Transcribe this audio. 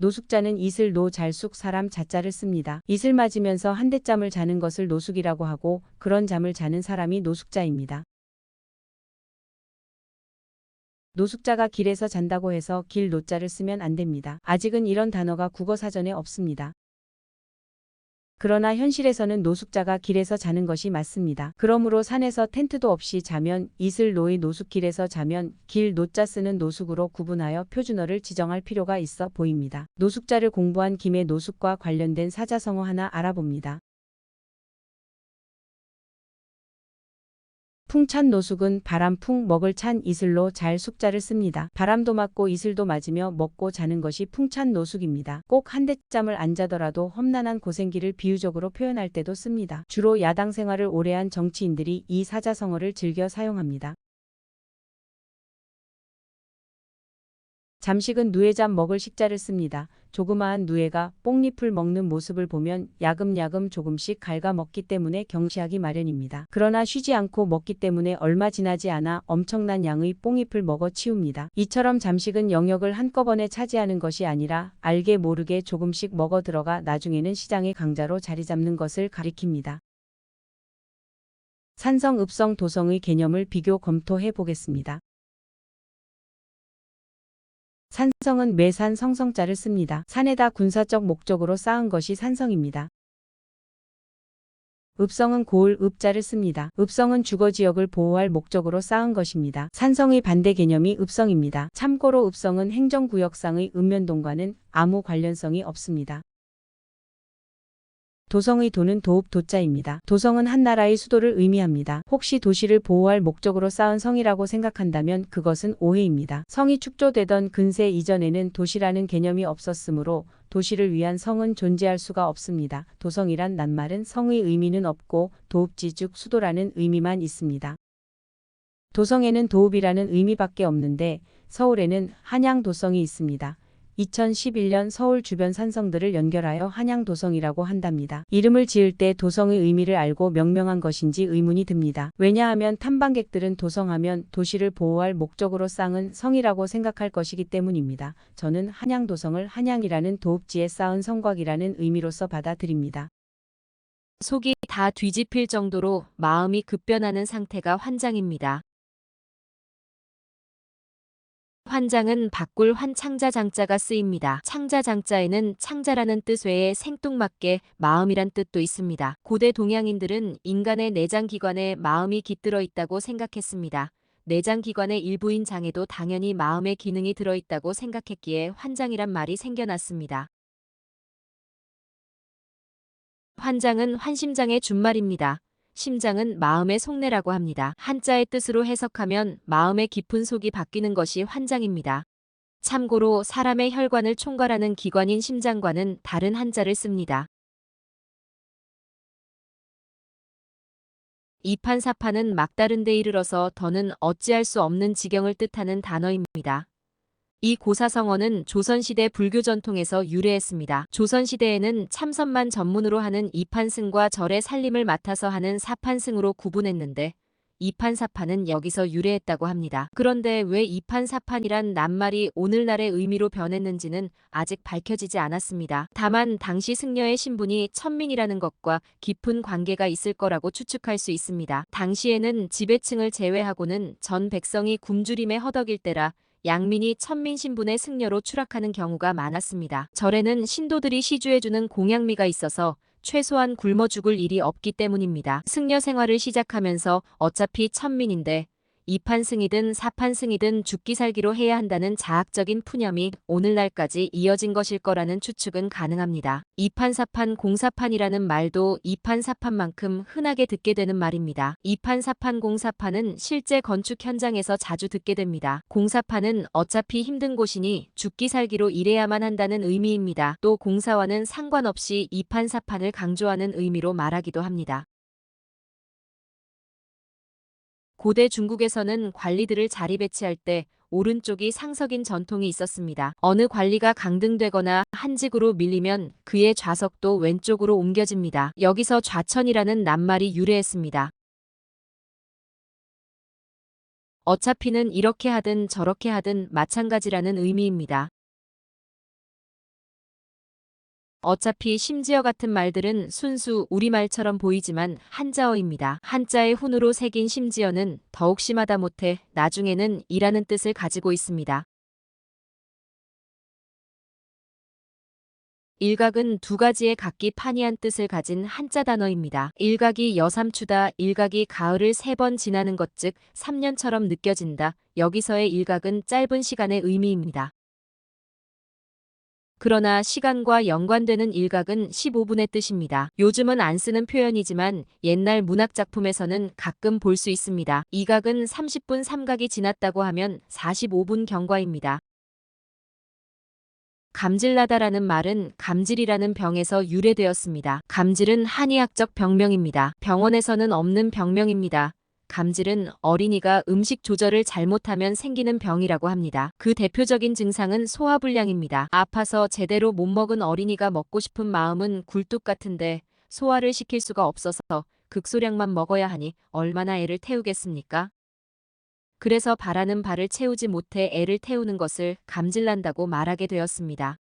노숙자는 이슬 노 잘숙 사람 자자를 씁니다. 이슬 맞으면서 한대잠을 자는 것을 노숙이라고 하고 그런 잠을 자는 사람이 노숙자입니다. 노숙자가 길에서 잔다고 해서 길 노자를 쓰면 안 됩니다. 아직은 이런 단어가 국어사전에 없습니다. 그러나 현실에서는 노숙자가 길에서 자는 것이 맞습니다. 그러므로 산에서 텐트도 없이 자면 이슬 노의 노숙길에서 자면 길 노자 쓰는 노숙으로 구분하여 표준어를 지정할 필요가 있어 보입니다. 노숙자를 공부한 김에 노숙과 관련된 사자성어 하나 알아봅니다. 풍찬 노숙은 바람 풍 먹을 찬 이슬로 잘 숙자를 씁니다. 바람도 맞고 이슬도 맞으며 먹고 자는 것이 풍찬 노숙입니다. 꼭 한대잠을 안 자더라도 험난한 고생길을 비유적으로 표현할 때도 씁니다. 주로 야당 생활을 오래한 정치인들이 이 사자성어를 즐겨 사용합니다. 잠식은 누에잠 먹을 식자를 씁니다. 조그마한 누에가 뽕잎을 먹는 모습을 보면 야금야금 조금씩 갉아 먹기 때문에 경시하기 마련입니다. 그러나 쉬지 않고 먹기 때문에 얼마 지나지 않아 엄청난 양의 뽕잎을 먹어 치웁니다. 이처럼 잠식은 영역을 한꺼번에 차지하는 것이 아니라 알게 모르게 조금씩 먹어 들어가 나중에는 시장의 강자로 자리 잡는 것을 가리킵니다. 산성, 읍성, 도성의 개념을 비교 검토해 보겠습니다. 산성은 매산 성성자를 씁니다. 산에다 군사적 목적으로 쌓은 것이 산성입니다. 읍성은 고을 읍자를 씁니다. 읍성은 주거지역을 보호할 목적으로 쌓은 것입니다. 산성의 반대 개념이 읍성입니다. 참고로 읍성은 행정구역상의 읍면동과는 아무 관련성이 없습니다. 도성의 도는 도읍 도자입니다. 도성은 한 나라의 수도를 의미합니다. 혹시 도시를 보호할 목적으로 쌓은 성이라고 생각한다면 그것은 오해입니다. 성이 축조되던 근세 이전에는 도시라는 개념이 없었으므로 도시를 위한 성은 존재할 수가 없습니다. 도성이란 낱말은 성의 의미는 없고 도읍지 즉 수도라는 의미만 있습니다. 도성에는 도읍이라는 의미밖에 없는데 서울에는 한양도성이 있습니다. 2011년 서울 주변 산성들을 연결하여 한양도성이라고 한답니다. 이름을 지을 때 도성의 의미를 알고 명명한 것인지 의문이 듭니다. 왜냐하면 탐방객들은 도성하면 도시를 보호할 목적으로 쌓은 성이라고 생각할 것이기 때문입니다. 저는 한양도성을 한양이라는 도읍지에 쌓은 성곽이라는 의미로서 받아들입니다. 속이 다 뒤집힐 정도로 마음이 급변하는 상태가 환장입니다. 환장은 바꿀 환창자 장자가 쓰입니다. 창자 장자에는 창자라는 뜻 외에 생뚱맞게 마음이란 뜻도 있습니다. 고대 동양인들은 인간의 내장기관에 마음이 깃들어 있다고 생각했습니다. 내장기관의 일부인 장에도 당연히 마음의 기능이 들어있다고 생각했기에 환장이란 말이 생겨났습니다. 환장은 환심장의 준말입니다. 심장은 마음의 속내라고 합니다. 한자의 뜻으로 해석하면 마음의 깊은 속이 바뀌는 것이 환장입니다. 참고로 사람의 혈관을 총괄하는 기관인 심장과는 다른 한자를 씁니다. 이판사판은 막다른 데 이르러서 더는 어찌할 수 없는 지경을 뜻하는 단어입니다. 이 고사성어는 조선시대 불교 전통에서 유래했습니다. 조선시대에는 참선만 전문으로 하는 이판승과 절의 살림을 맡아서 하는 사판승으로 구분했는데 이판사판은 여기서 유래했다고 합니다. 그런데 왜 이판사판이란 낱말이 오늘날의 의미로 변했는지는 아직 밝혀지지 않았습니다. 다만 당시 승려의 신분이 천민이라는 것과 깊은 관계가 있을 거라고 추측할 수 있습니다. 당시에는 지배층을 제외하고는 전 백성이 굶주림에 허덕일 때라 양민이 천민 신분의 승려로 추락하는 경우가 많았습니다. 절에는 신도들이 시주해주는 공양미가 있어서 최소한 굶어 죽을 일이 없기 때문입니다. 승려 생활을 시작하면서 어차피 천민인데 이판승이든 사판승이든 죽기 살기로 해야 한다는 자학적인 푸념이 오늘날까지 이어진 것일 거라는 추측은 가능합니다. 이판사판 공사판이라는 말도 이판사판만큼 흔하게 듣게 되는 말입니다. 이판사판 공사판은 실제 건축 현장에서 자주 듣게 됩니다. 공사판은 어차피 힘든 곳이니 죽기 살기로 일해야만 한다는 의미입니다. 또 공사와는 상관없이 이판사판을 강조하는 의미로 말하기도 합니다. 고대 중국에서는 관리들을 자리 배치할 때 오른쪽이 상석인 전통이 있었습니다. 어느 관리가 강등되거나 한직으로 밀리면 그의 좌석도 왼쪽으로 옮겨집니다. 여기서 좌천이라는 낱말이 유래했습니다. 어차피는 이렇게 하든 저렇게 하든 마찬가지라는 의미입니다. 어차피 심지어 같은 말들은 순수 우리말처럼 보이지만 한자어입니다. 한자의 훈으로 새긴 심지어는 더욱 심하다 못해 나중에는 이라는 뜻을 가지고 있습니다. 일각은 두 가지의 각기 판이한 뜻을 가진 한자 단어입니다. 일각이 여삼추다, 일각이 가을을 3번 지나는 것 즉 3년처럼 느껴진다. 여기서의 일각은 짧은 시간의 의미입니다. 그러나 시간과 연관되는 일각은 15분의 뜻입니다. 요즘은 안 쓰는 표현이지만 옛날 문학작품에서는 가끔 볼 수 있습니다. 이각은 30분 삼각이 지났다고 하면 45분 경과입니다. 감질나다라는 말은 감질이라는 병에서 유래되었습니다. 감질은 한의학적 병명입니다. 병원에서는 없는 병명입니다. 감질은 어린이가 음식 조절을 잘못하면 생기는 병이라고 합니다. 그 대표적인 증상은 소화불량입니다. 아파서 제대로 못 먹은 어린이가 먹고 싶은 마음은 굴뚝 같은데 소화를 시킬 수가 없어서 극소량만 먹어야 하니 얼마나 애를 태우겠습니까? 그래서 바라는 바를 채우지 못해 애를 태우는 것을 감질난다고 말하게 되었습니다.